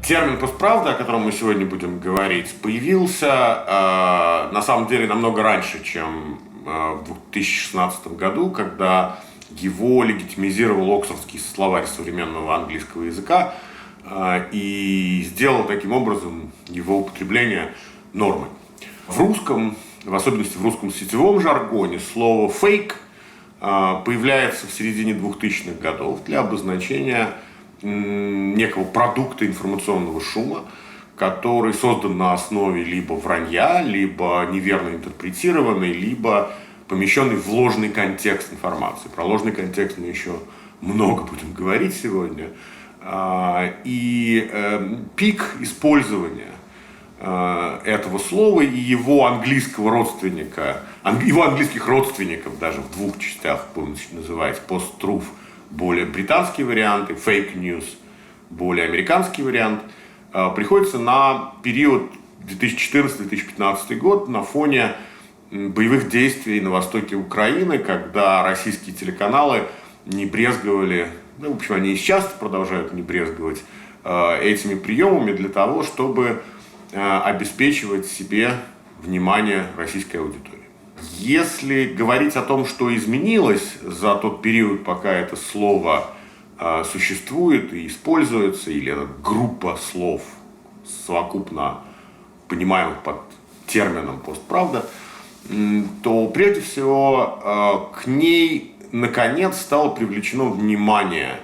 Термин «постправда», о котором мы сегодня будем говорить, появился на самом деле намного раньше, чем в 2016 году, когда его легитимизировал Оксфордский словарь современного английского языка и сделал таким образом его употребление нормой. В русском, в особенности в русском сетевом жаргоне, слово «фейк» появляется в середине 2000-х годов для обозначения некого продукта информационного шума, который создан на основе либо вранья, либо неверно интерпретированный, либо помещенный в ложный контекст информации. Про ложный контекст мы еще много будем говорить сегодня. И пик использования этого слова и его английского родственника, его английских родственников даже в двух частях будем называть: post-truth, более британский вариант, и fake news, более американский вариант, приходится на период 2014-2015 год на фоне боевых действий на востоке Украины, когда российские телеканалы не брезговали, в общем, они и сейчас продолжают не брезговать этими приемами для того, чтобы обеспечивать себе внимание российской аудитории. Если говорить о том, что изменилось за тот период, пока это слово существует и используется, или эта группа слов, совокупно понимаемых под термином «постправда», то прежде всего к ней наконец стало привлечено внимание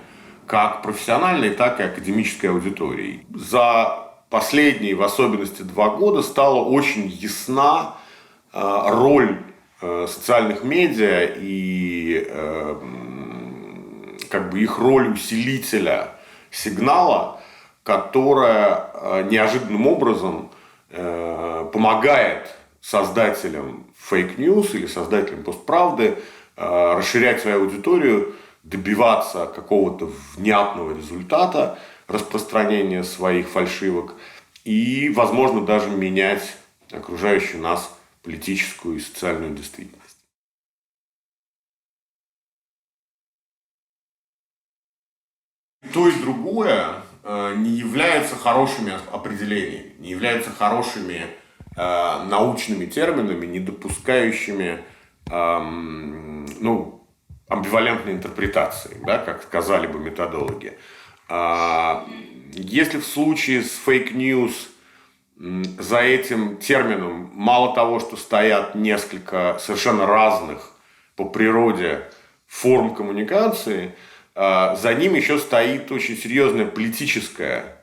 как профессиональной, так и академической аудитории. За последние, в особенности, 2 года стала очень ясна роль социальных медиа и как бы их роль усилителя сигнала, которая неожиданным образом помогает создателям фейк-ньюс или создателям постправды расширять свою аудиторию, добиваться какого-то внятного результата распространения своих фальшивок и, возможно, даже менять окружающую нас политическую и социальную действительность. То и другое не являются хорошими определениями, не являются хорошими научными терминами, не допускающими амбивалентной интерпретации, да, как сказали бы методологи. Если в случае с фейк-ньюс за этим термином мало того, что стоят несколько совершенно разных по природе форм коммуникации, за ним еще стоит очень серьезная политическая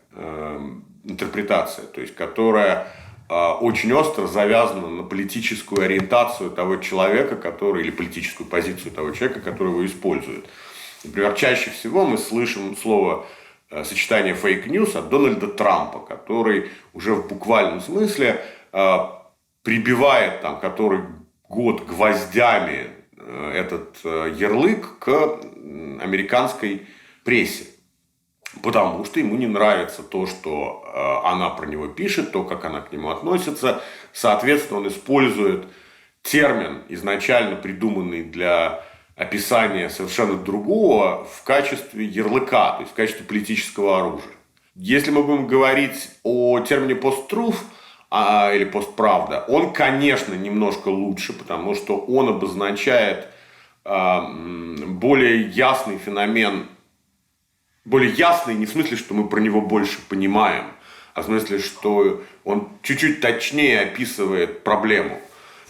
интерпретация, то есть которая очень остро завязана на политическую ориентацию того человека, который, или политическую позицию того человека, который его использует. Например, чаще всего мы слышим сочетание фейк-ньюс от Дональда Трампа, который уже в буквальном смысле прибивает там который год гвоздями этот ярлык к американской прессе. Потому что ему не нравится то, что она про него пишет, то, как она к нему относится. Соответственно, он использует термин, изначально придуманный для описания совершенно другого, в качестве ярлыка, то есть в качестве политического оружия. Если мы будем говорить о термине «post-truth» или «постправда», он, конечно, немножко лучше, потому что он обозначает более ясный феномен, более ясный не в смысле, что мы про него больше понимаем, а в смысле, что он чуть-чуть точнее описывает проблему.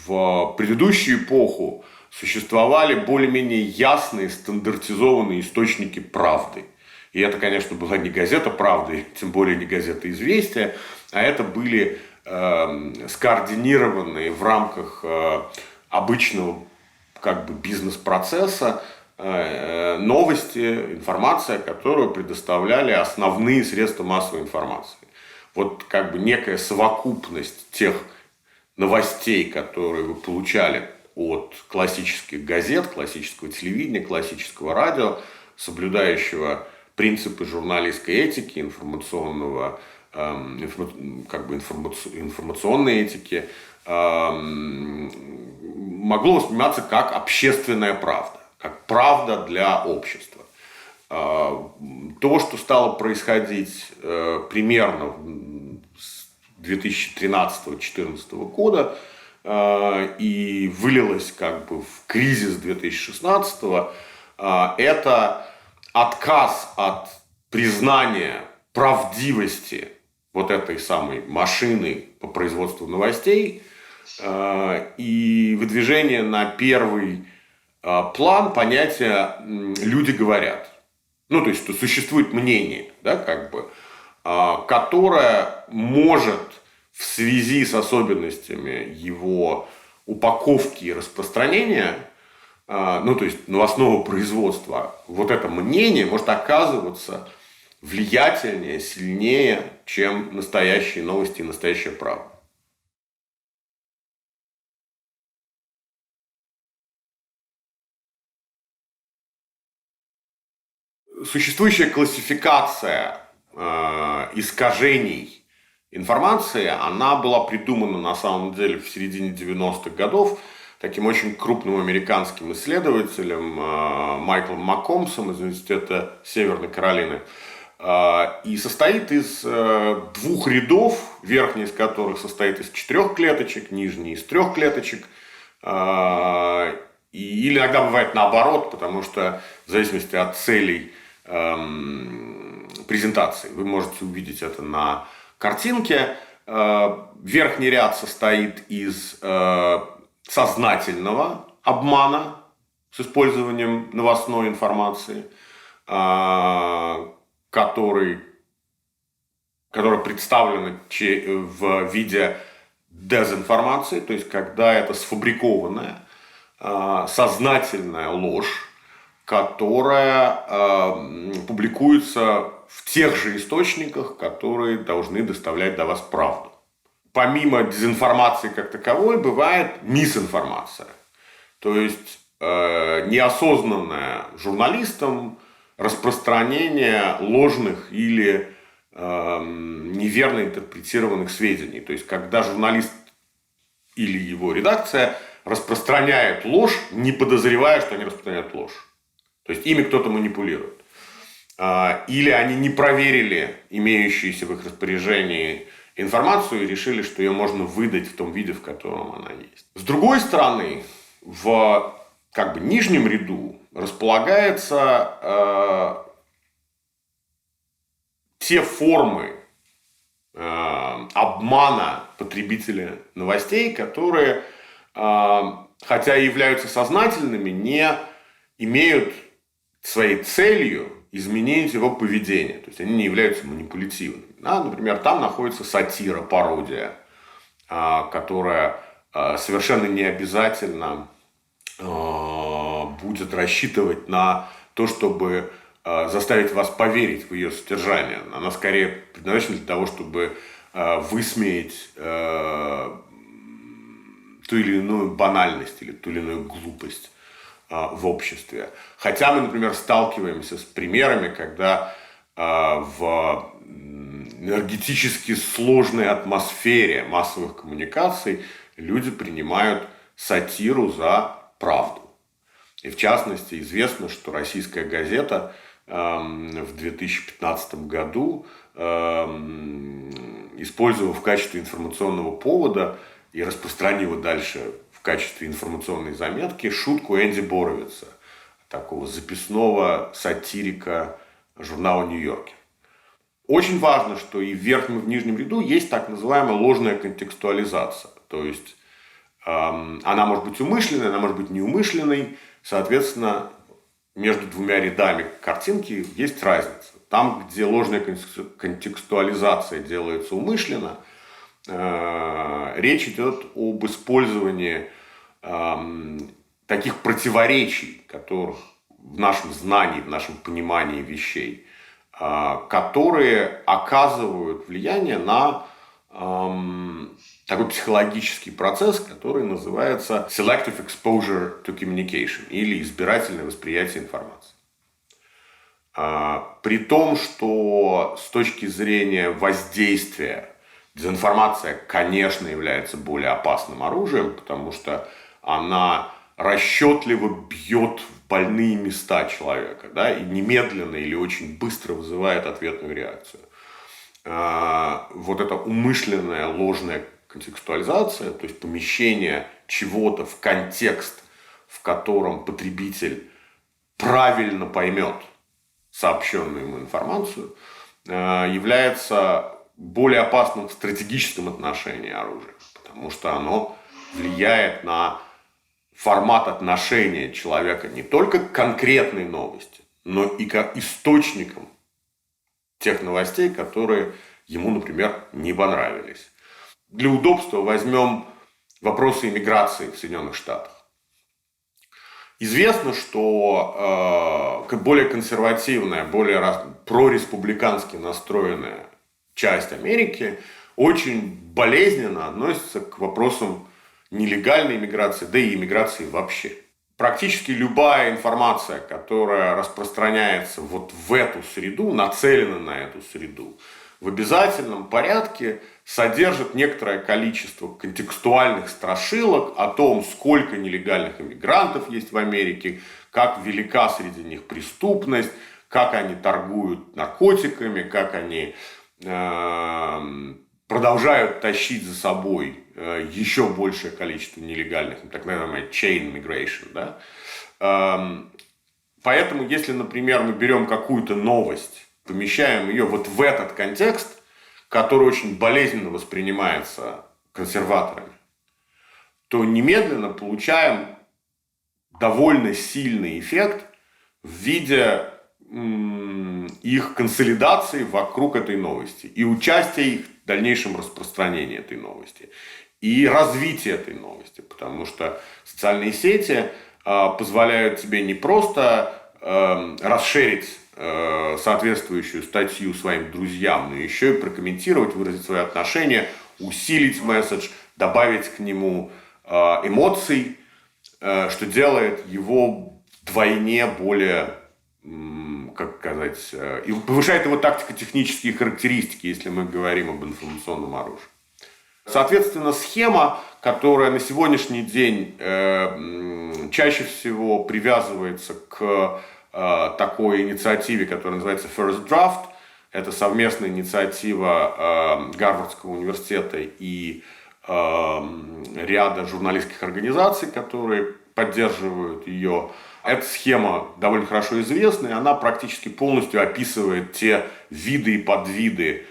В предыдущую эпоху существовали более-менее ясные, стандартизованные источники правды. И это, конечно, была не газета «Правда», тем более не газета «Известия», а это были скоординированные в рамках обычного бизнес-процесса новости, информация, которую предоставляли основные средства массовой информации. Вот некая совокупность тех новостей, которые вы получали от классических газет, классического телевидения, классического радио, соблюдающего принципы журналистской этики, информационной этики, могло восприниматься как общественная правда, как правда для общества. То, что стало происходить примерно с 2013-2014 года и вылилось как бы в кризис 2016, это отказ от признания правдивости вот этой самой машины по производству новостей и выдвижение на первый план понятия «люди говорят». Ну, то есть, что существует мнение, да, как бы, которое может в связи с особенностями его упаковки и распространения, ну, то есть, новостного производства, вот это мнение может оказываться влиятельнее, сильнее, чем настоящие новости и настоящая правда. Существующая классификация искажений информации, она была придумана на самом деле в середине 90-х годов таким очень крупным американским исследователем Майклом Маккомсом из Университета Северной Каролины. И состоит из двух рядов, верхний из которых состоит из 4 клеточек, нижний из 3 клеточек. Или иногда бывает наоборот, потому что в зависимости от целей презентации, вы можете увидеть это на картинке. Верхний ряд состоит из сознательного обмана с использованием новостной информации, который представлена в виде дезинформации, то есть когда это сфабрикованная сознательная ложь, которая публикуется в тех же источниках, которые должны доставлять до вас правду. Помимо дезинформации как таковой, бывает мисинформация. То есть неосознанное журналистом распространение ложных или неверно интерпретированных сведений. То есть когда журналист или его редакция распространяет ложь, не подозревая, что они распространяют ложь. То есть ими кто-то манипулирует. Или они не проверили имеющуюся в их распоряжении информацию и решили, что ее можно выдать в том виде, в котором она есть. С другой стороны, в как бы нижнем ряду располагаются те формы обмана потребителя новостей, которые, хотя и являются сознательными, не имеют своей целью изменить его поведение. То есть они не являются манипулятивными. Да? Например, там находится сатира, пародия, которая совершенно не обязательно будет рассчитывать на то, чтобы заставить вас поверить в ее содержание. Она скорее предназначена для того, чтобы высмеять ту или иную банальность или ту или иную глупость в обществе. Хотя мы, например, сталкиваемся с примерами, когда в энергетически сложной атмосфере массовых коммуникаций люди принимают сатиру за правду. И в частности, известно, что российская газета в 2015 году, использовав в качестве информационного повода и распространила дальше в качестве информационной заметки шутку Энди Боровица, такого записного сатирика журнала «Нью-Йоркер». Очень важно, что и в верхнем, и в нижнем ряду есть так называемая ложная контекстуализация. То есть она может быть умышленной, она может быть неумышленной. Соответственно, между двумя рядами картинки есть разница. Там, где ложная контекстуализация делается умышленно, речь идет об использовании таких противоречий, которых в нашем знании, в нашем понимании вещей, которые оказывают влияние на такой психологический процесс, который называется selective exposure to communication или избирательное восприятие информации. При том, что с точки зрения воздействия дезинформация, конечно, является более опасным оружием, потому что она расчетливо бьет в больные места человека, да, и немедленно или очень быстро вызывает ответную реакцию. Вот эта умышленная ложная контекстуализация, то есть помещение чего-то в контекст, в котором потребитель правильно поймет сообщенную ему информацию, является более опасным в стратегическом отношении оружия, потому что оно влияет на формат отношения человека не только к конкретной новости, но и к источникам тех новостей, которые ему, например, не понравились. Для удобства возьмем вопросы иммиграции в Соединенных Штатах. Известно, что более консервативная, более прореспубликански настроенная часть Америки очень болезненно относится к вопросам нелегальной иммиграции, да и иммиграции вообще. Практически любая информация, которая распространяется вот в эту среду, нацелена на эту среду, в обязательном порядке содержит некоторое количество контекстуальных страшилок о том, сколько нелегальных иммигрантов есть в Америке, как велика среди них преступность, как они торгуют наркотиками, как они продолжают тащить за собой еще большее количество нелегальных, так называемая chain migration. Да? Поэтому, если, например, мы берем какую-то новость, помещаем ее вот в этот контекст, который очень болезненно воспринимается консерваторами, то немедленно получаем довольно сильный эффект в виде их консолидации вокруг этой новости и участия их в дальнейшем распространении этой новости и развития этой новости, потому что социальные сети позволяют тебе не просто расширить соответствующую статью своим друзьям, но еще и прокомментировать, выразить свои отношения, усилить месседж, добавить к нему эмоций, что делает его вдвойне более, как сказать, и повышает его тактико-технические характеристики, если мы говорим об информационном оружии. Соответственно, схема, которая на сегодняшний день чаще всего привязывается к такой инициативе, которая называется First Draft. Это совместная инициатива Гарвардского университета и ряда журналистских организаций, которые поддерживают ее. Эта схема довольно хорошо известна, и она практически полностью описывает те виды и подвиды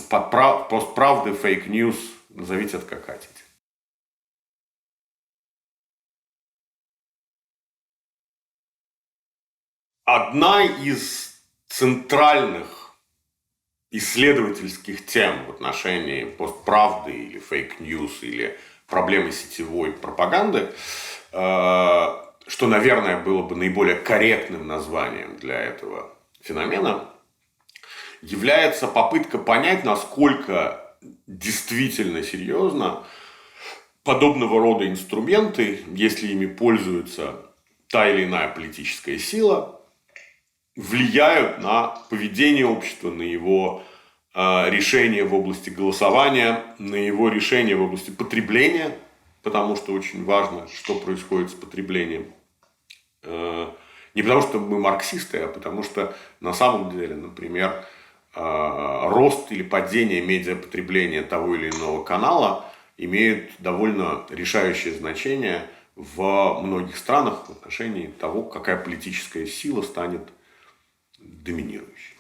постправды, фейк-ньюс, назовите это как хотите. Одна из центральных исследовательских тем в отношении постправды или фейк-ньюс или проблемы сетевой пропаганды, что, наверное, было бы наиболее корректным названием для этого феномена, является попытка понять, насколько действительно серьезно подобного рода инструменты, если ими пользуется та или иная политическая сила, влияют на поведение общества, на его решения в области голосования, на его решения в области потребления, потому что очень важно, что происходит с потреблением. Не потому что мы марксисты, а потому что на самом деле, например, рост или падение медиапотребления того или иного канала имеет довольно решающее значение в многих странах в отношении того, какая политическая сила станет доминирующей.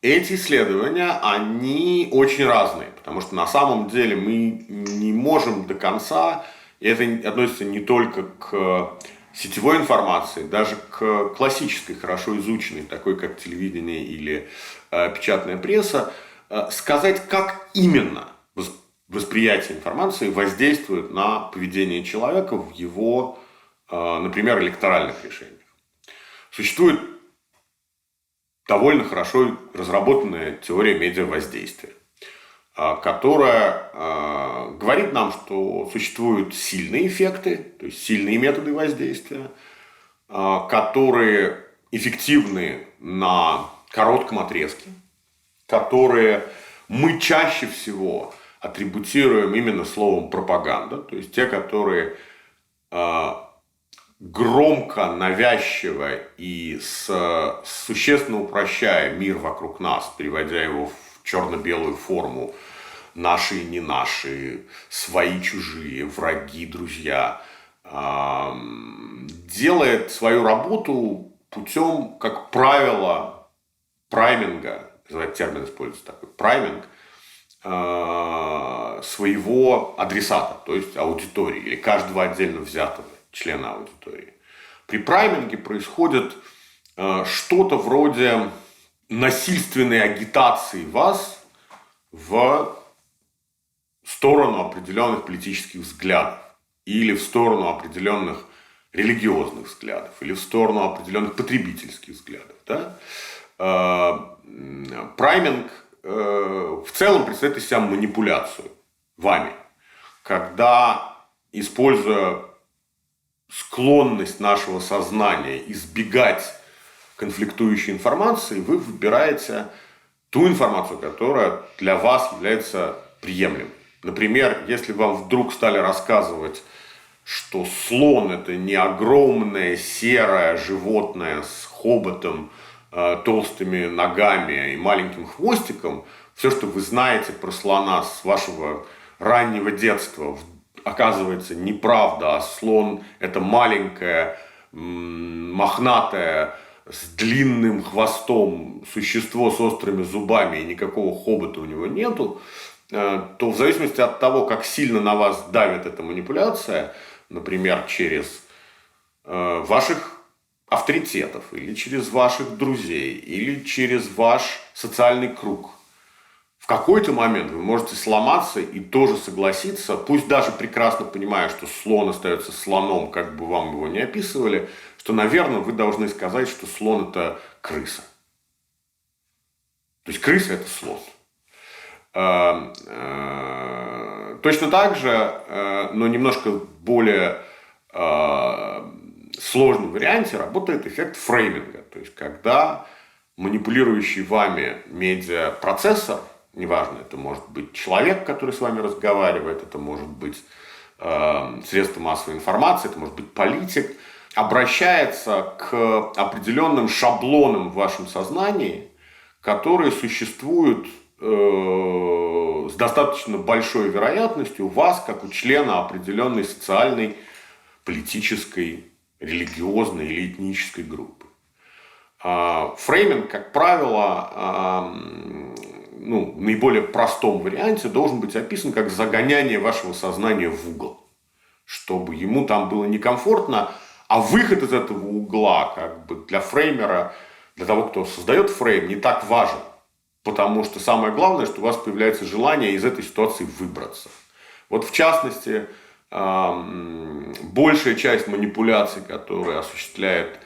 Эти исследования, они очень разные, потому что на самом деле мы не можем до конца, и это относится не только к сетевой информации, даже к классической, хорошо изученной, такой как телевидение или печатная пресса, сказать, как именно восприятие информации воздействует на поведение человека в его, например, электоральных решениях. Существует довольно хорошо разработанная теория медиавоздействия, которая говорит нам, что существуют сильные эффекты, то есть сильные методы воздействия, которые эффективны на коротком отрезке, которые мы чаще всего атрибутируем именно словом пропаганда, то есть те, которые громко, навязчиво и существенно упрощая мир вокруг нас, переводя его в черно-белую форму, наши и не наши, свои, чужие, враги, друзья, делает свою работу путем, как правило, прайминга, термин используется такой, прайминг, своего адресата, то есть аудитории, или каждого отдельно взятого члена аудитории. При прайминге происходит что-то вроде насильственной агитации вас в сторону определенных политических взглядов, или в сторону определенных религиозных взглядов, или в сторону определенных потребительских взглядов. Да? Прайминг в целом представляет из себя манипуляцию вами, когда, используя склонность нашего сознания избегать конфликтующей информации, вы выбираете ту информацию, которая для вас является приемлемой. Например, если вам вдруг стали рассказывать, что слон – это не огромное серое животное с хоботом, толстыми ногами и маленьким хвостиком, все, что вы знаете про слона с вашего раннего детства, оказывается неправда, а слон – это маленькое, мохнатое, с длинным хвостом существо с острыми зубами и никакого хобота у него нету, то в зависимости от того, как сильно на вас давит эта манипуляция, например, через ваших авторитетов, или через ваших друзей, или через ваш социальный круг, в какой-то момент вы можете сломаться и тоже согласиться, пусть даже прекрасно понимая, что слон остается слоном, как бы вам его ни описывали, что, наверное, вы должны сказать, что слон – это крыса. То есть крыса – это слон. Точно так же, но немножко более сложном варианте работает эффект фрейминга. То есть, когда манипулирующий вами медиапроцессор, неважно, это может быть человек, который с вами разговаривает, это может быть средство массовой информации, это может быть политик, обращается к определенным шаблонам в вашем сознании, которые существуют с достаточно большой вероятностью у вас, как у члена определенной социальной, политической, религиозной или этнической группы. Фрейминг, как правило, в наиболее простом варианте должен быть описан как загоняние вашего сознания в угол, чтобы ему там было некомфортно, а выход из этого угла как бы для фреймера, для того, кто создает фрейм, не так важен. Потому что самое главное, что у вас появляется желание из этой ситуации выбраться. Вот в частности, большая часть манипуляций, которые осуществляет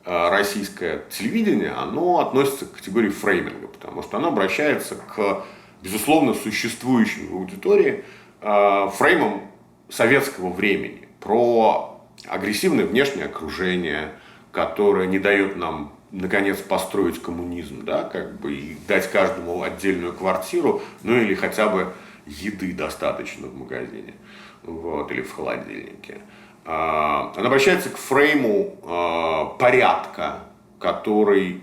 российское телевидение, оно относится к категории фрейминга, потому что оно обращается к, безусловно, существующим в аудитории фреймам советского времени про агрессивное внешнее окружение, которое не дает нам наконец построить коммунизм, да, как бы, и дать каждому отдельную квартиру, ну или хотя бы еды достаточно в магазине, вот, или в холодильнике. Она обращается к фрейму порядка, который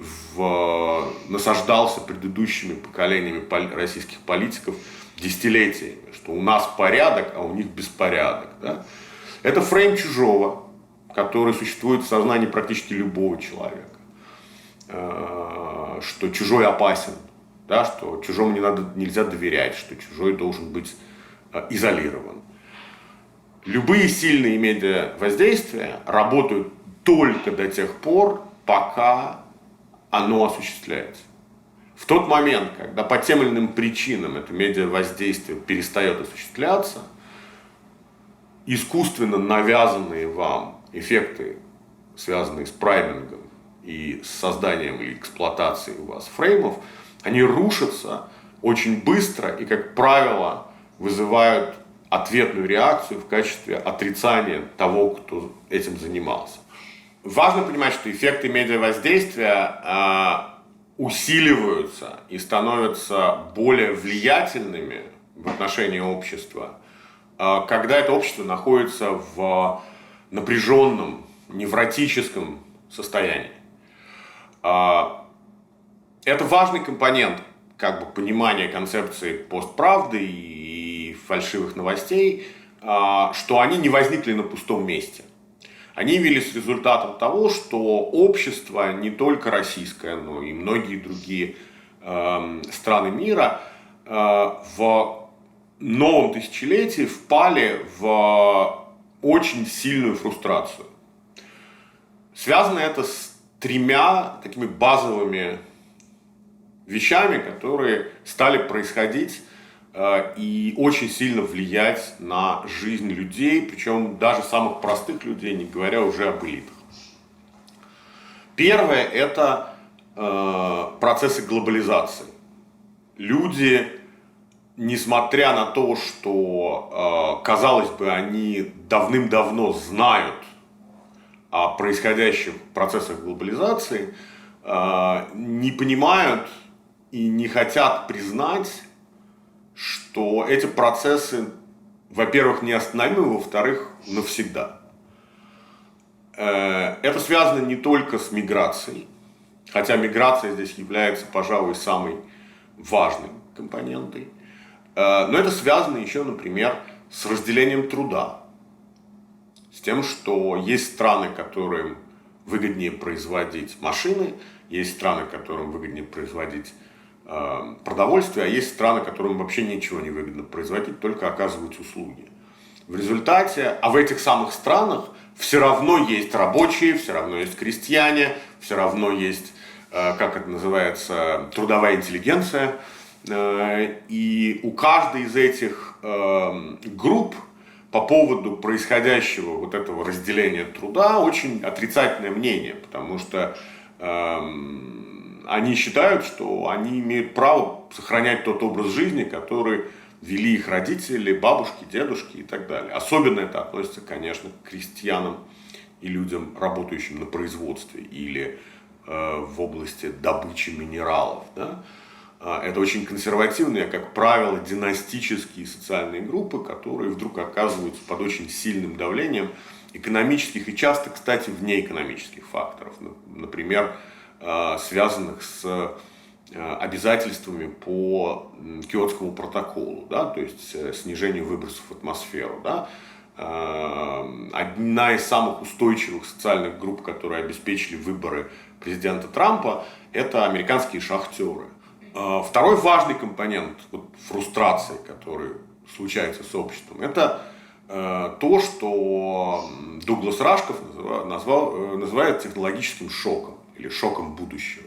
насаждался предыдущими поколениями российских политиков десятилетиями, что у нас порядок, а у них беспорядок. Да? Это фрейм чужого, который существует в сознании практически любого человека. Что чужой опасен, да, что чужому нельзя доверять, что чужой должен быть изолирован. Любые сильные медиавоздействия работают только до тех пор, пока оно осуществляется. В тот момент, когда по тем или иным причинам это медиавоздействие перестает осуществляться, искусственно навязанные вам эффекты, связанные с праймингом, и с созданием или эксплуатацией у вас фреймов, они рушатся очень быстро и, как правило, вызывают ответную реакцию в качестве отрицания того, кто этим занимался. Важно понимать, что эффекты медиавоздействия усиливаются и становятся более влиятельными в отношении общества, когда это общество находится в напряженном, невротическом состоянии. Это важный компонент понимания концепции постправды и фальшивых новостей, что они не возникли на пустом месте. Они явились результатом того, что общество, не только российское, но и многие другие страны мира, в новом тысячелетии впали в очень сильную фрустрацию. Связано это с тремя такими базовыми вещами, которые стали происходить и очень сильно влиять на жизнь людей, причем даже самых простых людей, не говоря уже об элитах. Первое – это процессы глобализации. Люди, несмотря на то, что, казалось бы, они давным-давно знают о происходящих процессах глобализации, не понимают и не хотят признать, что эти процессы, во-первых, неостановимы, во-вторых, навсегда. Это связано не только с миграцией, хотя миграция здесь является, пожалуй, самой важной компонентой, но это связано еще, например, с разделением труда, с тем, что есть страны, которым выгоднее производить машины, есть страны, которым выгоднее производить продовольствие, а есть страны, которым вообще ничего не выгодно производить, только оказывать услуги. В результате, а в этих самых странах все равно есть рабочие, все равно есть крестьяне, все равно есть, как это называется, трудовая интеллигенция. И у каждой из этих групп по поводу происходящего вот этого разделения труда очень отрицательное мнение, потому что они считают, что они имеют право сохранять тот образ жизни, который вели их родители, бабушки, дедушки и так далее. Особенно это относится, конечно, к крестьянам и людям, работающим на производстве или в области добычи минералов. Да? Это очень консервативные, как правило, династические социальные группы, которые вдруг оказываются под очень сильным давлением экономических и часто, кстати, внеэкономических факторов. Например, связанных с обязательствами по Киотскому протоколу, да, то есть снижению выбросов в атмосферу. Да. Одна из самых устойчивых социальных групп, которые обеспечили выборы президента Трампа, это американские шахтеры. Второй важный компонент фрустрации, который случается с обществом, это то, что Дуглас Рашков называет технологическим шоком или шоком будущего.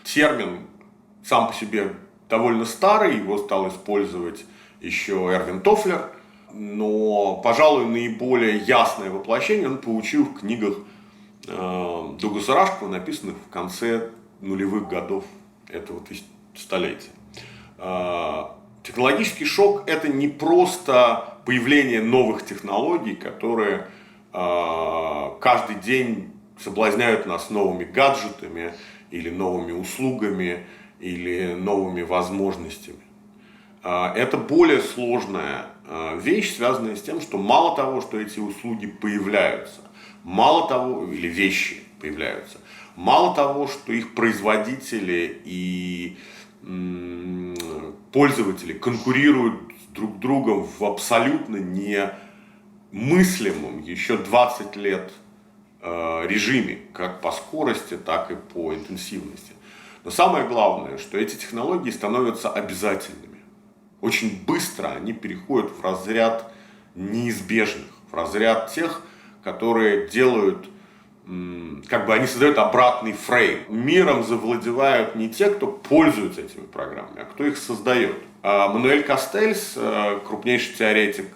Термин сам по себе довольно старый, его стал использовать еще Эрвин Тофлер, но, пожалуй, наиболее ясное воплощение он получил в книгах Дугласа Рашкова, написанных в конце нулевых годов этого столетия. Технологический шок – это не просто появление новых технологий, которые каждый день соблазняют нас новыми гаджетами или новыми услугами или новыми возможностями. Это более сложная вещь, связанная с тем, что мало того, что эти услуги появляются, мало того, или вещи появляются, мало того, что их производители и пользователи конкурируют друг с другом в абсолютно немыслимом еще 20 лет режиме, как по скорости, так и по интенсивности. Но самое главное, что эти технологии становятся обязательными. Очень быстро они переходят в разряд неизбежных, в разряд тех, которые делают, они создают обратный фрейм. Миром завладевают не те, кто пользуется этими программами, а кто их создает. Мануэль Кастельс, крупнейший теоретик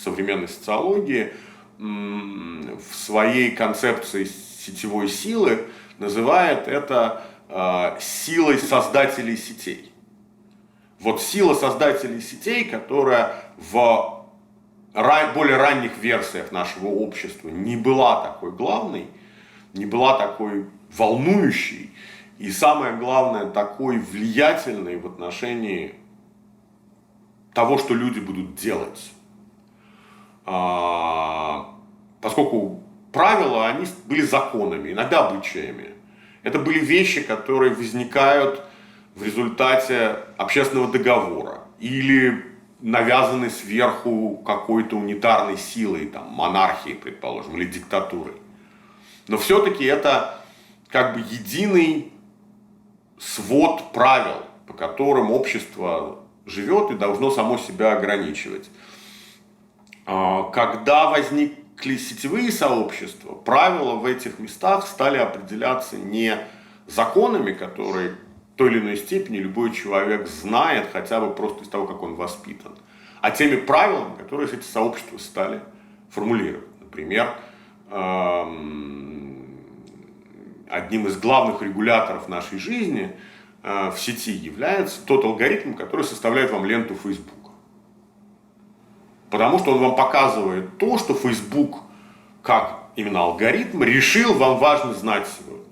современной социологии, в своей концепции сетевой силы называет это силой создателей сетей. Вот сила создателей сетей, которая в более ранних версиях нашего общества не была такой главной, не была такой волнующей и, самое главное, такой влиятельной в отношении того, что люди будут делать. Поскольку правила, они были законами, иногда обычаями. Это были вещи, которые возникают в результате общественного договора или навязаны сверху какой-то унитарной силой, там, монархией, предположим, или диктатурой. Но все-таки это как бы единый свод правил, по которым общество живет и должно само себя ограничивать. Когда возникли сетевые сообщества, правила в этих местах стали определяться не законами, которые в той или иной степени любой человек знает, хотя бы просто из того, как он воспитан, а теми правилами, которые эти сообщества стали формулировать. Например, одним из главных регуляторов нашей жизни в сети является тот алгоритм, который составляет вам ленту Facebook. Потому что он вам показывает то, что Facebook, как именно алгоритм, решил вам важно знать сегодня.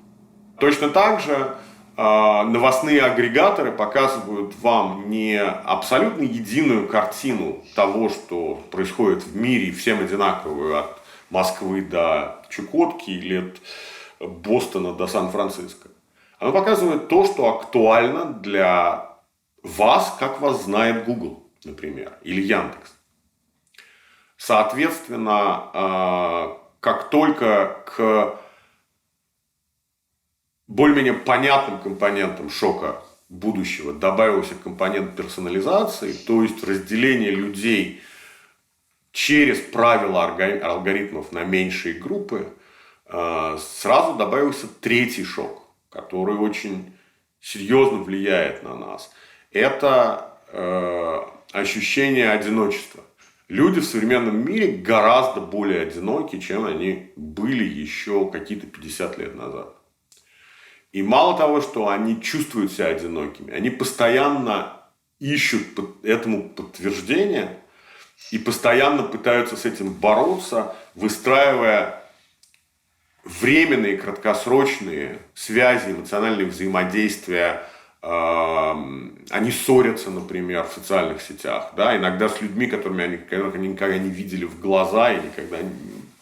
Точно так же новостные агрегаторы показывают вам не абсолютно единую картину того, что происходит в мире, всем одинаковую, от Москвы до Чукотки или от Бостона до Сан-Франциско. Оно показывает то, что актуально для вас, как вас знает Google, например, или Яндекс. Соответственно, как только к более-менее понятным компонентам шока будущего добавился компонент персонализации, то есть разделение людей через правила алгоритмов на меньшие группы, сразу добавился третий шок, который очень серьезно влияет на нас. Это ощущение одиночества. Люди в современном мире гораздо более одиноки, чем они были еще какие-то 50 лет назад. И мало того, что они чувствуют себя одинокими, они постоянно ищут этому подтверждения и постоянно пытаются с этим бороться, выстраивая временные, краткосрочные связи, эмоциональные взаимодействия. Они ссорятся, например, в социальных сетях, да, иногда с людьми, которых они никогда не видели в глаза и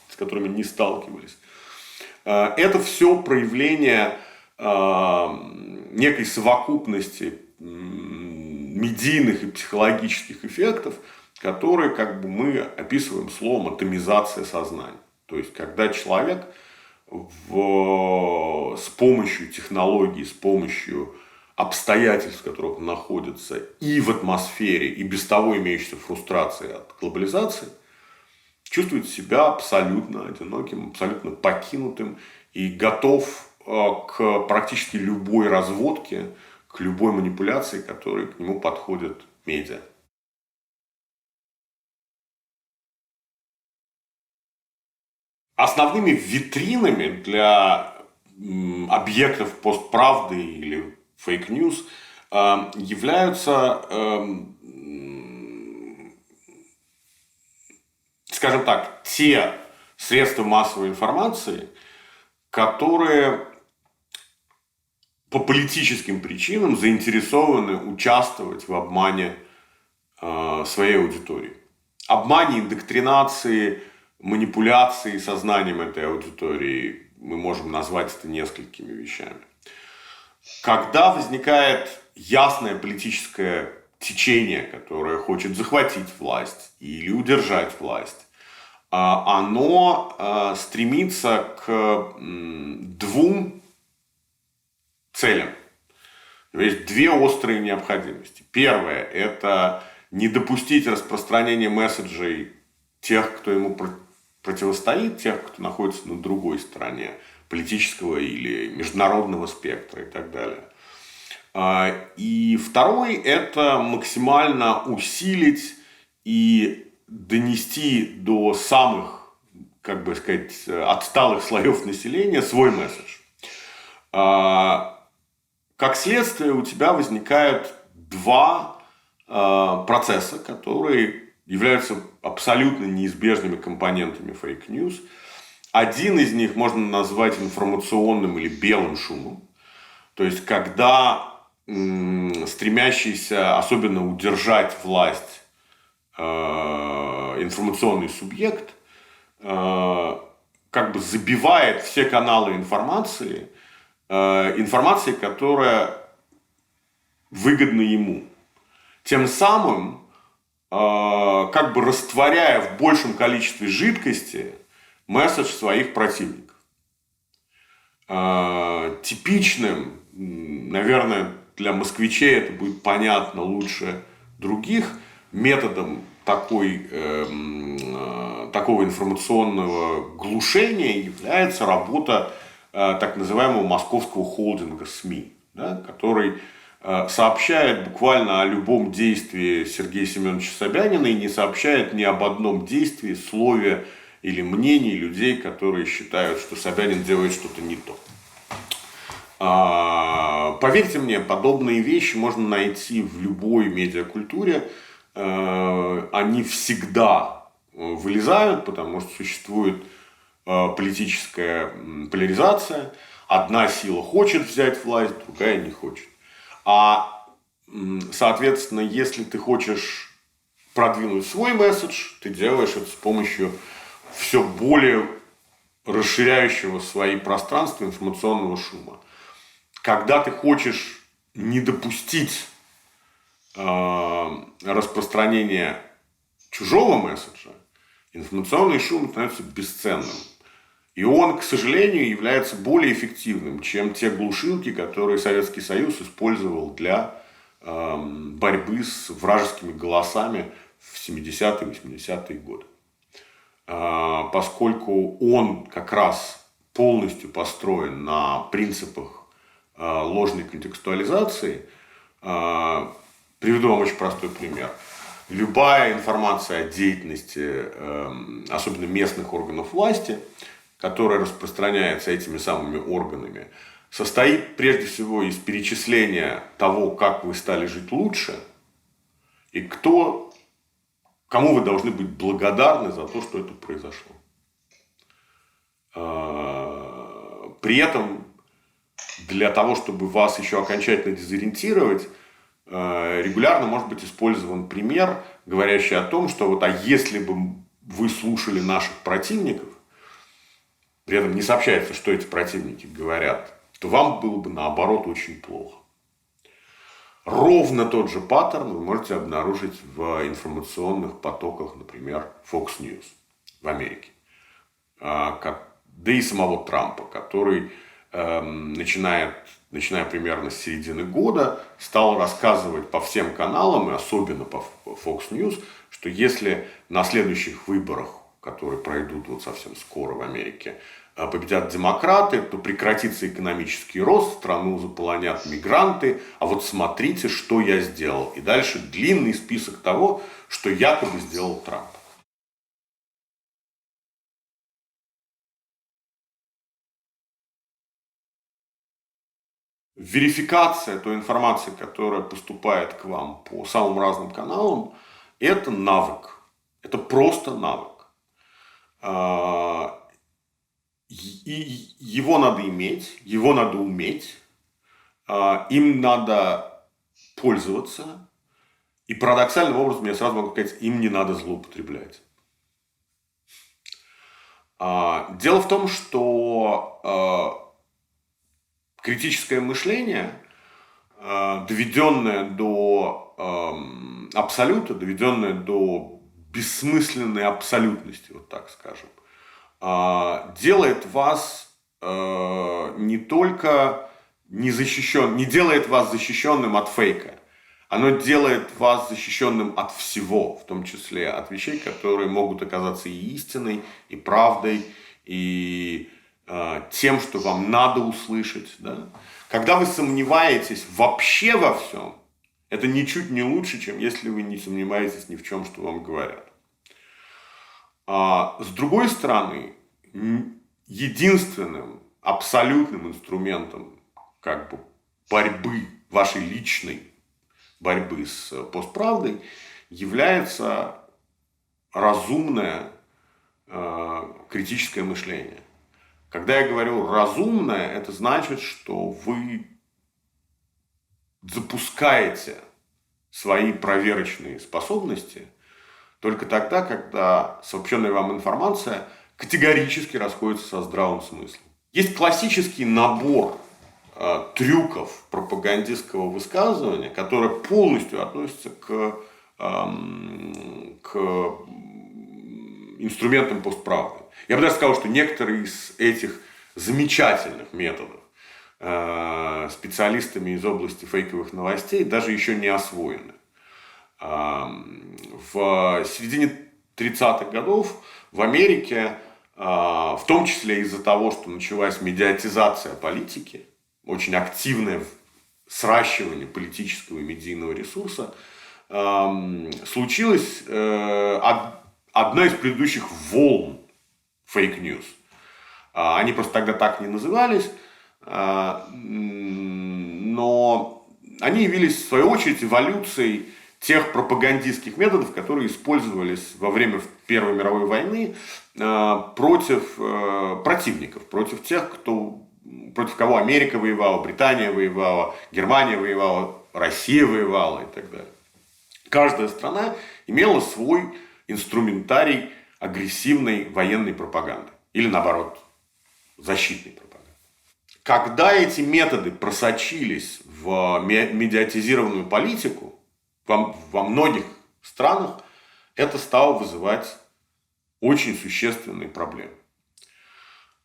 с которыми не сталкивались. Это все проявление некой совокупности медийных и психологических эффектов, которые мы описываем словом атомизация сознания. То есть, когда человек с помощью технологий, с помощью обстоятельств, в которых он находится, и в атмосфере, и без того имеющейся фрустрации от глобализации, чувствует себя абсолютно одиноким, абсолютно покинутым и готов к практически любой разводке, к любой манипуляции, которой к нему подходят медиа. Основными витринами для объектов постправды или фейк-ньюс являются, скажем так, те средства массовой информации, которые по политическим причинам заинтересованы участвовать в обмане своей аудитории. Обмане, индоктринации, манипуляции сознанием этой аудитории. Мы можем назвать это несколькими вещами. Когда возникает ясное политическое течение, которое хочет захватить власть или удержать власть, оно стремится к двум целям. Есть две острые необходимости. Первое – это не допустить распространения месседжей тех, кто ему противостоит, тех, кто находится на другой стороне политического или международного спектра и так далее. И второй – это максимально усилить и донести до самых, отсталых слоев населения свой месседж. Как следствие у тебя возникают два процесса, которые являются абсолютно неизбежными компонентами фейк-ньюс. Один из них можно назвать информационным или белым шумом. То есть, когда стремящийся особенно удержать власть информационный субъект как бы забивает все каналы информации, которая выгодна ему. Тем самым как бы растворяя в большем количестве жидкости месседж своих противников. Типичным, наверное, для москвичей это будет понятно лучше других, методом такого информационного глушения является работа так называемого московского холдинга СМИ, да, который сообщает буквально о любом действии Сергея Семеновича Собянина и не сообщает ни об одном действии, слове или мнении людей, которые считают, что Собянин делает что-то не то. Поверьте мне, подобные вещи можно найти в любой медиакультуре. Они всегда вылезают, потому что существует политическая поляризация. Одна сила хочет взять власть, другая не хочет. Соответственно, если ты хочешь продвинуть свой месседж, ты делаешь это с помощью все более расширяющего свои пространства информационного шума. Когда ты хочешь не допустить распространения чужого месседжа, информационный шум становится бесценным. И он, к сожалению, является более эффективным, чем те глушилки, которые Советский Союз использовал для борьбы с вражескими голосами в 70-е, 80-е годы. Поскольку он как раз полностью построен на принципах ложной контекстуализации, приведу вам очень простой пример. Любая информация о деятельности, особенно местных органов власти, которая распространяется этими самыми органами, состоит прежде всего из перечисления того, как вы стали жить лучше, и кому вы должны быть благодарны за то, что это произошло. При этом для того, чтобы вас еще окончательно дезориентировать, регулярно может быть использован пример, говорящий о том, что если бы вы слушали наших противников, при этом не сообщается, что эти противники говорят, то вам было бы наоборот очень плохо. Ровно тот же паттерн вы можете обнаружить в информационных потоках, например, Fox News в Америке. Да и самого Трампа, который, начиная примерно с середины года, стал рассказывать по всем каналам, и особенно по Fox News, что если на следующих выборах, которые пройдут вот совсем скоро в Америке, победят демократы, то прекратится экономический рост, страну заполонят мигранты, а вот смотрите, что я сделал. И дальше длинный список того, что якобы сделал Трамп. Верификация той информации, которая поступает к вам по самым разным каналам, это навык. Это просто навык. И его надо иметь, его надо уметь, им надо пользоваться. И парадоксальным образом, я сразу могу сказать, им не надо злоупотреблять. Дело в том, что критическое мышление, доведенное до абсолюта, доведенное до бессмысленной абсолютности, вот так скажем, делает вас не только не делает вас защищенным от фейка, оно делает вас защищенным от всего, в том числе от вещей, которые могут оказаться и истиной, и правдой, и тем, что вам надо услышать. Да? Когда вы сомневаетесь вообще во всем, это ничуть не лучше, чем если вы не сомневаетесь ни в чем, что вам говорят. С другой стороны, единственным абсолютным инструментом как бы борьбы, вашей личной борьбы с постправдой является разумное критическое мышление. Когда я говорю разумное, это значит, что вы запускаете свои проверочные способности только тогда, когда сообщенная вам информация категорически расходится со здравым смыслом. Есть классический набор трюков пропагандистского высказывания, которые полностью относятся к инструментам постправды. Я бы даже сказал, что некоторые из этих замечательных методов специалистами из области фейковых новостей даже еще не освоены. В середине 30-х годов в Америке, в том числе из-за того, что началась медиатизация политики, очень активное сращивание политического и медийного ресурса, случилась одна из предыдущих волн фейк-ньюс. Они просто тогда так не назывались, но они явились, в свою очередь, эволюцией тех пропагандистских методов, которые использовались во время Первой мировой войны против противников, против тех, против кого Америка воевала, Британия воевала, Германия воевала, Россия воевала и так далее. Каждая страна имела свой инструментарий агрессивной военной пропаганды. Или, наоборот, защитной пропаганды. Когда эти методы просочились в медиатизированную политику, во многих странах это стало вызывать очень существенные проблемы.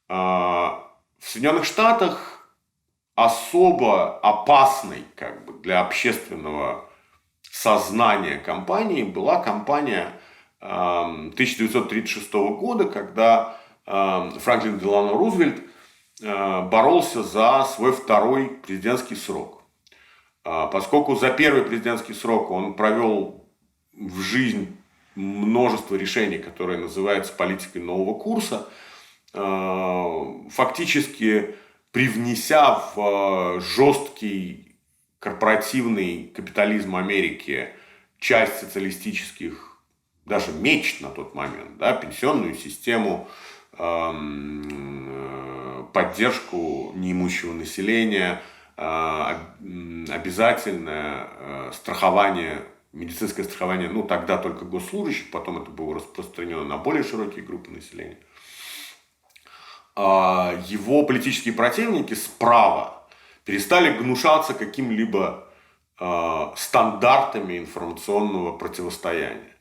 В Соединенных Штатах особо опасной для общественного сознания кампании была кампания 1936 года, когда Франклин Делано Рузвельт боролся за свой второй президентский срок. Поскольку за первый президентский срок он провел в жизнь множество решений, которые называются политикой нового курса, фактически привнеся в жесткий корпоративный капитализм Америки часть социалистических, даже мечт на тот момент, пенсионную систему, поддержку неимущего населения, обязательное страхование, медицинское страхование, тогда только госслужащих, потом это было распространено на более широкие группы населения. Его политические противники справа перестали гнушаться каким-либо стандартами информационного противостояния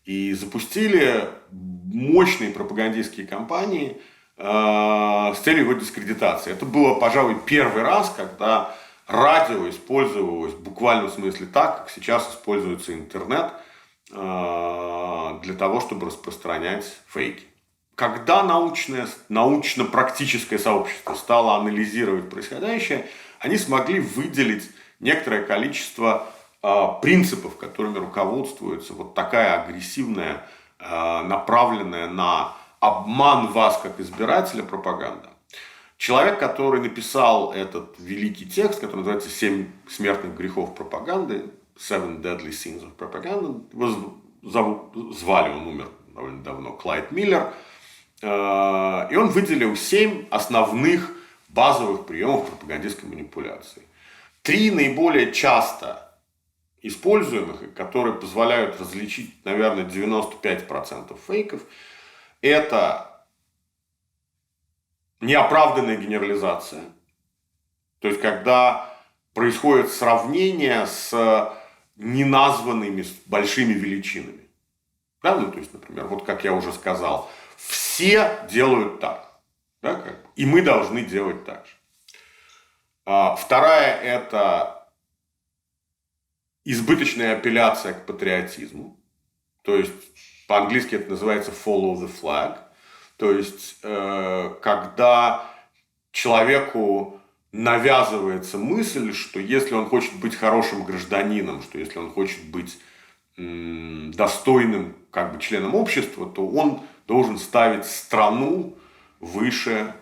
и запустили мощные пропагандистские кампании с целью его дискредитации. Это было, пожалуй, первый раз, когда радио использовалось в буквальном смысле так, как сейчас используется интернет для того, чтобы распространять фейки. Когда научно-практическое сообщество стало анализировать происходящее, они смогли выделить некоторое количество принципов, которыми руководствуется вот такая агрессивная, направленная на обман вас как избирателя пропаганда. Человек, который написал этот великий текст, который называется «7 смертных грехов пропаганды», «Seven Deadly Sins of Propaganda», звали, он умер довольно давно, Клайд Миллер, и он выделил 7 основных базовых приемов пропагандистской манипуляции. 3 наиболее часто используемых, которые позволяют различить, наверное, 95% фейков, это неоправданная генерализация. То есть, когда происходит сравнение с неназванными большими величинами. То есть, например, вот как я уже сказал, все делают так. И мы должны делать так же. Вторая – это избыточная апелляция к патриотизму. То есть, по-английски это называется follow the flag. То есть, когда человеку навязывается мысль, что если он хочет быть хорошим гражданином, что если он хочет быть достойным членом общества, то он должен ставить страну выше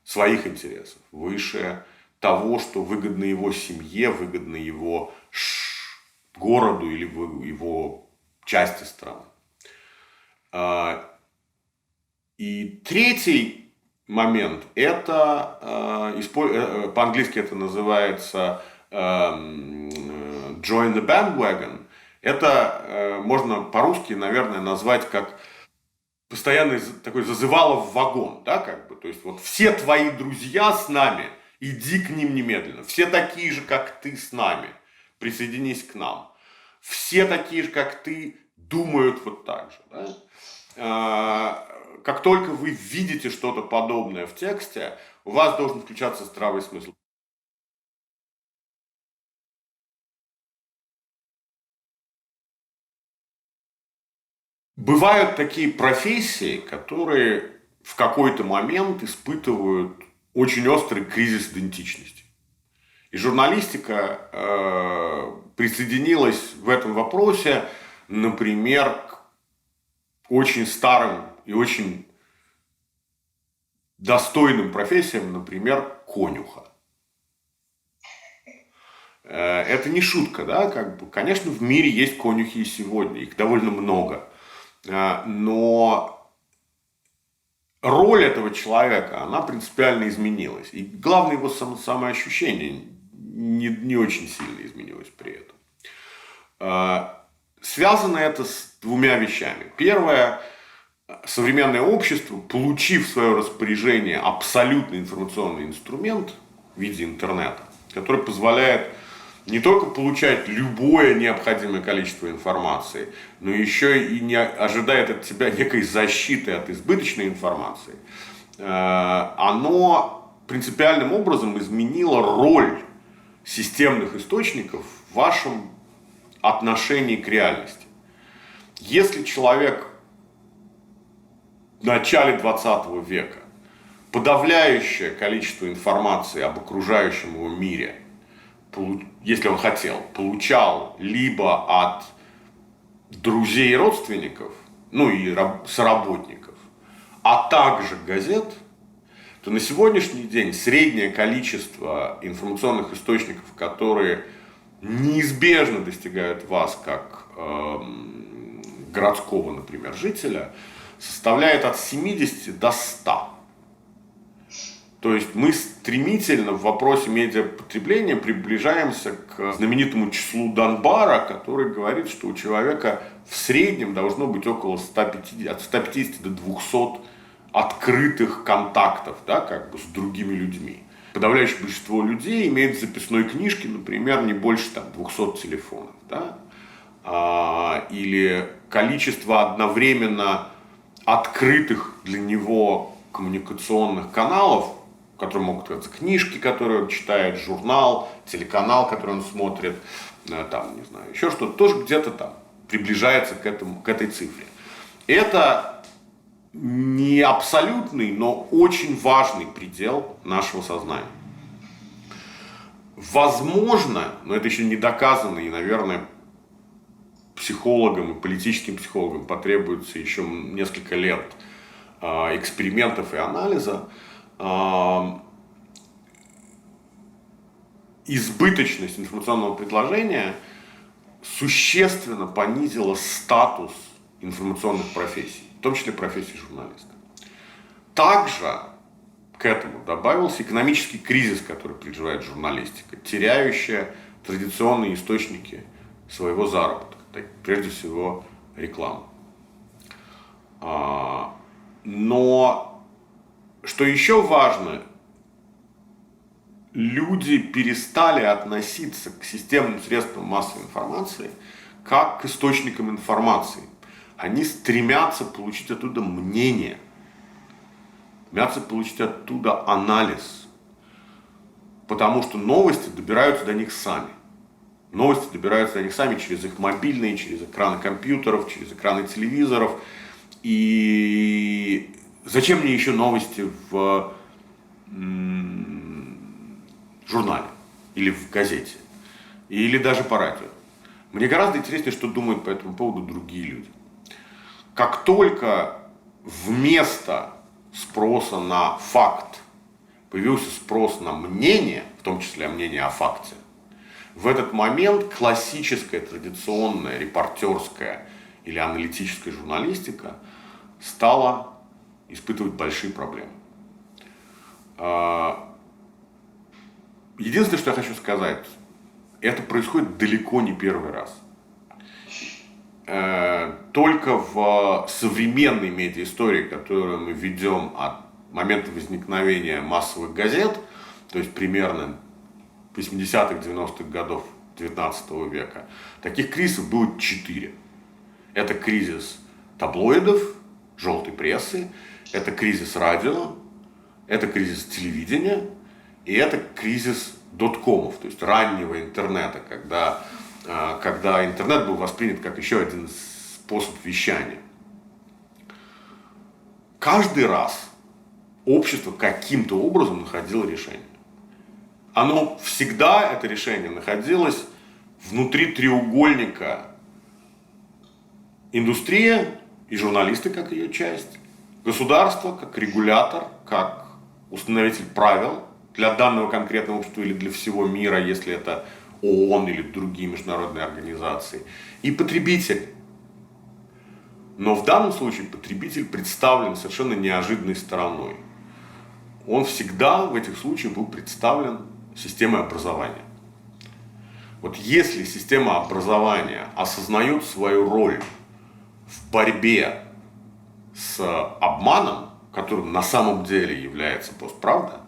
своих интересов, выше того, что выгодно его семье, выгодно его городу или его части страны. И третий момент, это, по-английски это называется join the bandwagon. Это можно по-русски, наверное, назвать как постоянный такой зазывало в вагон, да, как бы. То есть вот все твои друзья с нами, иди к ним немедленно. Все такие же, как ты, с нами. Присоединись к нам. Все такие же, как ты, думают вот так же. Да? Как только вы видите что-то подобное в тексте, у вас должен включаться здравый смысл. Бывают такие профессии, которые в какой-то момент испытывают очень острый кризис идентичности. И журналистика присоединилась в этом вопросе, например, к очень старым и очень достойным профессиям, например, конюха. Это не шутка, да, как бы, конечно, в мире есть конюхи и сегодня, их довольно много, но роль этого человека, она принципиально изменилась. И главное, его самоощущение не очень сильно изменилось при этом. Связано это с двумя вещами. Первое, современное общество, получив в свое распоряжение абсолютный информационный инструмент в виде интернета, который позволяет не только получать любое необходимое количество информации, но еще и не ожидает от тебя некой защиты от избыточной информации, оно принципиальным образом изменило роль системных источников в вашем отношении к реальности. Если человек в начале 20 века подавляющее количество информации об окружающем его мире, если он хотел, получал либо от друзей и родственников, ну и соработников, а также газет, то на сегодняшний день среднее количество информационных источников, которые неизбежно достигают вас как городского, например, жителя, составляет от 70 до 100. То есть мы стремительно в вопросе медиапотребления приближаемся к знаменитому числу Данбара, который говорит, что у человека в среднем должно быть около 150, от 150 до 200 открытых контактов, да, как бы с другими людьми. Подавляющее большинство людей имеет в записной книжке, например, не больше 200 телефонов. Да? Или количество одновременно открытых для него коммуникационных каналов, которые могут быть книжки, которые он читает, журнал, телеканал, который он смотрит, там, не знаю, еще что-то, тоже где-то там приближается к этой цифре. Это не абсолютный, но очень важный предел нашего сознания. Возможно, но это еще не доказано, и, наверное, психологам и политическим психологам потребуется еще несколько лет экспериментов и анализа. Избыточность информационного предложения существенно понизила статус информационных профессий, в том числе профессии журналиста. Также к этому добавился экономический кризис, который переживает журналистика, теряющая традиционные источники своего заработка, прежде всего рекламу. Но что еще важно, люди перестали относиться к системным средствам массовой информации как к источникам информации. Они стремятся получить оттуда мнение, стремятся получить оттуда анализ, потому что новости добираются до них сами. Новости добираются до них сами через их мобильные, через экраны компьютеров, через экраны телевизоров. И зачем мне еще новости в журнале или в газете, или даже по радио? Мне гораздо интереснее, что думают по этому поводу другие люди. Как только вместо спроса на факт появился спрос на мнение, в том числе мнение о факте. В этот момент классическая, традиционная, репортерская или аналитическая журналистика стала испытывать большие проблемы. Единственное, что я хочу сказать, это происходит далеко не первый раз. Только в современной медиаистории, которую мы ведем от момента возникновения массовых газет, то есть примерно 80-х, 90-х годов 19 века, таких кризисов было 4. Это кризис таблоидов, желтой прессы, это кризис радио, это кризис телевидения и это кризис доткомов, то есть раннего интернета, когда интернет был воспринят как еще один способ вещания. Каждый раз общество каким-то образом находило решение. Оно всегда, это решение, находилось внутри треугольника индустрия и журналисты как ее часть, государство как регулятор, как установитель правил для данного конкретного общества или для всего мира, если это ООН или другие международные организации, и потребитель. Но в данном случае потребитель представлен совершенно неожиданной стороной. Он всегда в этих случаях был представлен системой образования. Вот если система образования осознает свою роль в борьбе с обманом, которым на самом деле является постправда,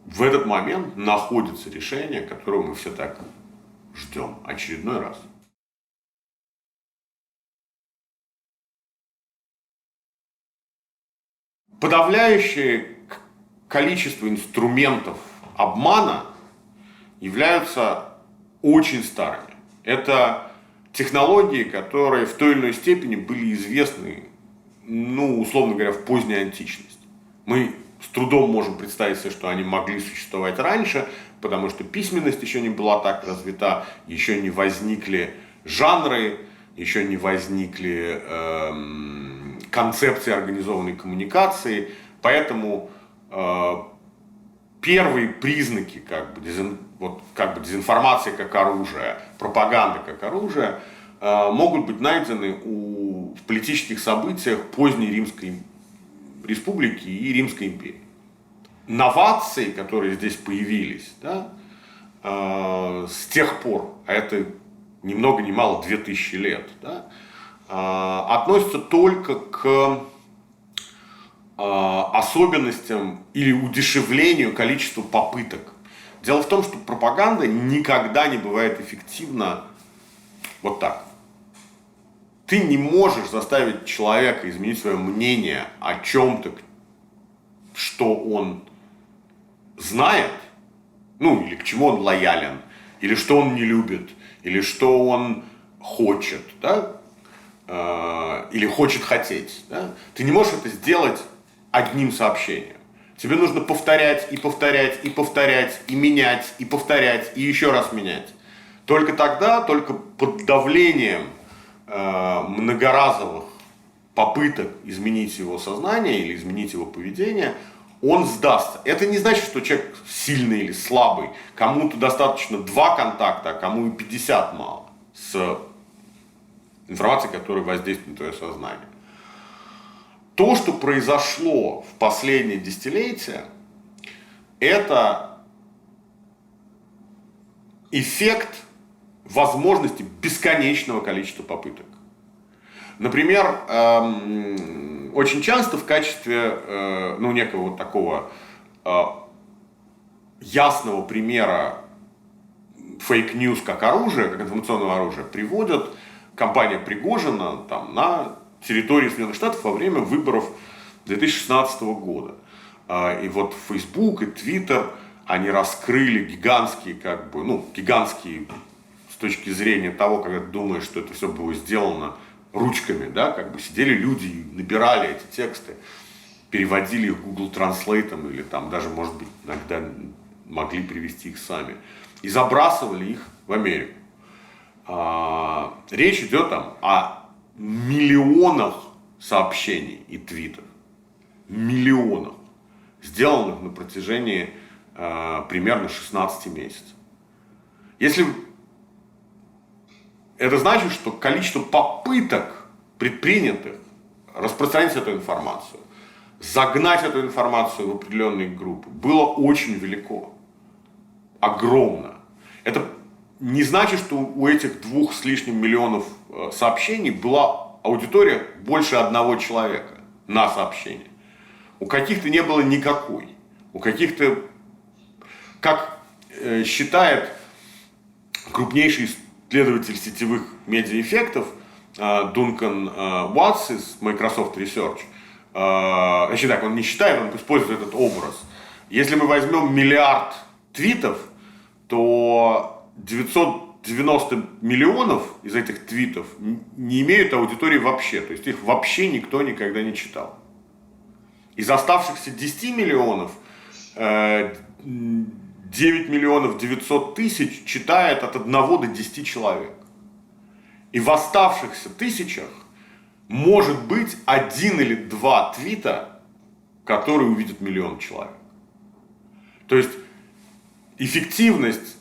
в этот момент находится решение, которого мы все так ждем очередной раз. Подавляющее количество инструментов обмана являются очень старыми. Это технологии, которые в той или иной степени были известны, условно говоря, в поздней античности. Мы с трудом можем представить себе, что они могли существовать раньше, потому что письменность еще не была так развита, еще не возникли жанры, еще не возникли концепции организованной коммуникации, поэтому первые признаки дезинформации как оружие, пропаганды как оружие могут быть найдены в политических событиях поздней Римской Республики и Римской империи. Новации, которые здесь появились, с тех пор, а это ни много ни мало 2000 лет, относятся только к особенностям или удешевлению количества попыток. Дело в том, что пропаганда никогда не бывает эффективна вот так. Ты не можешь заставить человека изменить свое мнение о чем-то, что он знает, или к чему он лоялен, или что он не любит, или что он хочет, или хочет хотеть. Ты не можешь это сделать одним сообщением. Тебе нужно повторять и повторять и повторять, и менять, и повторять, и еще раз менять. Только тогда, только под давлением многоразовых попыток изменить его сознание или изменить его поведение, он сдастся. Это не значит, что человек сильный или слабый. Кому-то достаточно 2 контакта, а кому и 50 мало с информацией, которая воздействует на твое сознание. То, что произошло в последние десятилетия, это эффект возможности бесконечного количества попыток. Например, очень часто в качестве некого такого ясного примера фейк-ньюс как оружия, как информационного оружия, приводят кампания Пригожина на территории Соединенных Штатов во время выборов 2016 года. И вот Facebook и Twitter, они раскрыли гигантские, гигантские с точки зрения того, когда ты думаешь, что это все было сделано ручками, сидели люди и набирали эти тексты, переводили их Google Translate или даже, может быть, иногда могли привести их сами, и забрасывали их в Америку. Речь идет о миллионах сообщений и твитов. Миллионах. сделанных на протяжении примерно 16 месяцев. Если это значит, что количество попыток предпринятых распространить эту информацию, загнать эту информацию в определенные группы было очень велико, огромно. Это не значит, что у этих 2 с лишним миллионов сообщений была аудитория больше 1 человека на сообщение. У каких-то не было никакой. У каких-то, как считает крупнейший исследователь сетевых медиаэффектов Дункан Уатс из Microsoft Research, значит так, он не считает, он использует этот образ. Если мы возьмем миллиард твитов, то 990 миллионов из этих твитов не имеют аудитории вообще. То есть их вообще никто никогда не читал. Из оставшихся 10 миллионов 9 миллионов 900 тысяч читает от 1 до 10 человек. И в оставшихся тысячах может быть 1 или 2 твита, которые увидят 1 миллион человек. То есть эффективность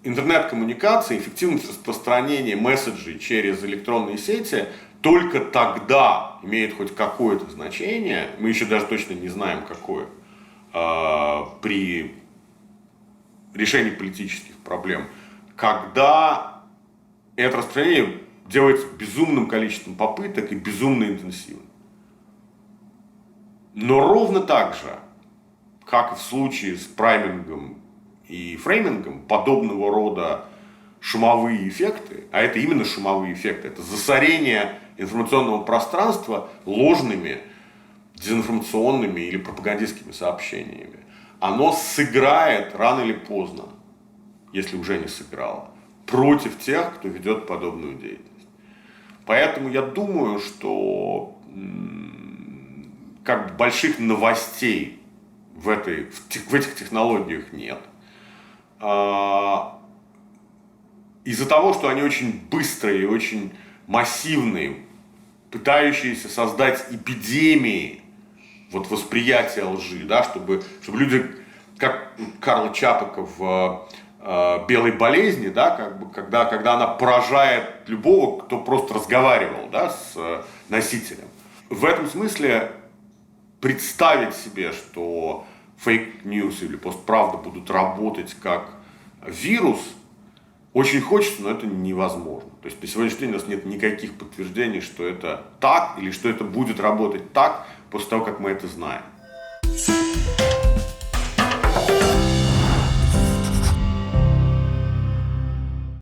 интернет-коммуникации, эффективность распространения месседжей через электронные сети только тогда имеет хоть какое-то значение, мы еще даже точно не знаем какое, при решении политических проблем, когда это распространение делается безумным количеством попыток и безумно интенсивно. Но ровно так же, как и в случае с праймингом и фреймингом, подобного рода шумовые эффекты, а это именно шумовые эффекты, это засорение информационного пространства ложными, дезинформационными или пропагандистскими сообщениями, оно сыграет рано или поздно, если уже не сыграло, против тех, кто ведет подобную деятельность. Поэтому я думаю, что как бы больших новостей в этих технологиях нет. Из-за того, что они очень быстрые, очень массивные, пытающиеся создать эпидемии восприятия лжи, да, чтобы люди, как Карл Чапека в «Белой болезни», да, когда она поражает любого, кто просто разговаривал, да, с носителем. В этом смысле представить себе, что фейк-ньюс или постправда будут работать как вирус, очень хочется, но это невозможно. То есть на сегодняшний день у нас нет никаких подтверждений, что это так или что это будет работать так после того, как мы это знаем.